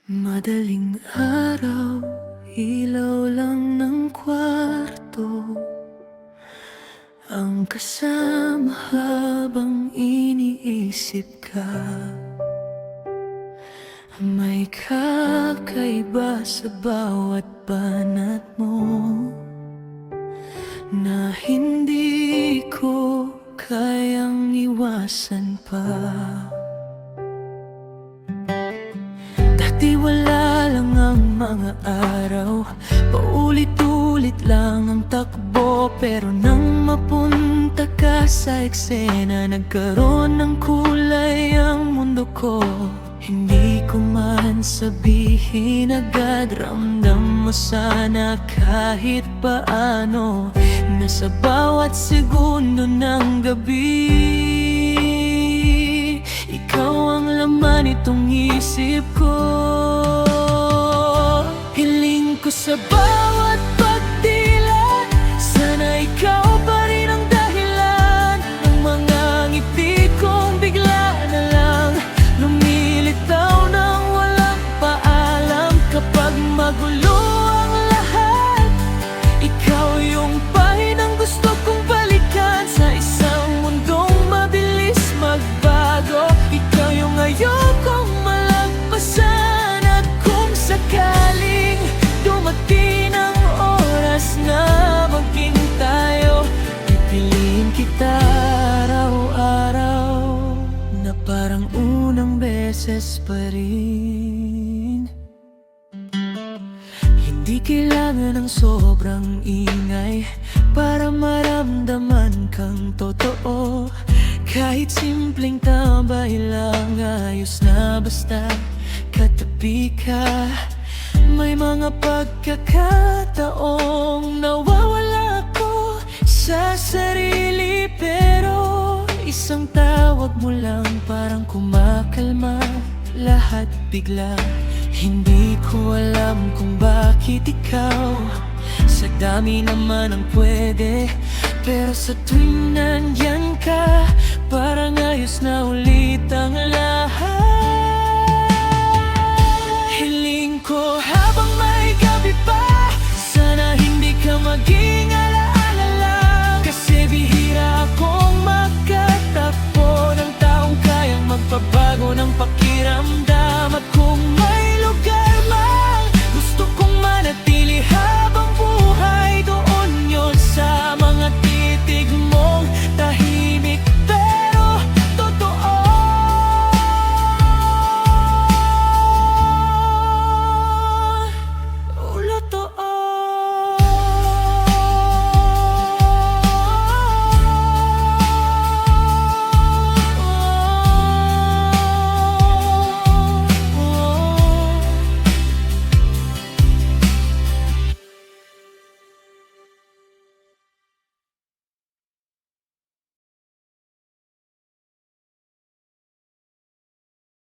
Madaling araw, ilaw lang ng kwarto ang kasama habang iniisip ka. May kakaiba sa bawat banat mo na hindi ko kayang iwasan pa. Dati wala lang ang mga araw, paulit-ulit lang ang takbo. Pero nang mapunta ka sa eksena, nagkaroon ng kulay ang mundo ko. Hindi ko man sabihin agad, ramdam mo sana kahit paano, na sa bawat segundo ng gabi ikaw ang laman itong isip ko. Hiling ko sa bawat pagdila, sana ikaw pa rin ang dahilan ng mga ngiti kong bigla na lang lumilitaw nang walang paalam. Kapag magulo ang lahat, ikaw yung pahinang gusto kong balikan. Sa isang mundong mabilis magbago, ikaw yung ayokong malagpasan. At kung sakaling dumating ang oras na maging tayo, pipiliin kita araw-araw na parang unang beses pa rin. Hindi kailangan ng sobrang ingay para maramdaman kang totoo. Kahit simpleng tambay lang, ayos na basta katabi ka. May mga pagkakataong nawawala ako sa sarili, pero isang tawag mo lang parang kumakalma lahat bigla. Hindi ko alam kung bakit ikaw, sa dami naman ang pwede, pero sa tuwing nandyan ka, parang ayos na ulit ang lahat.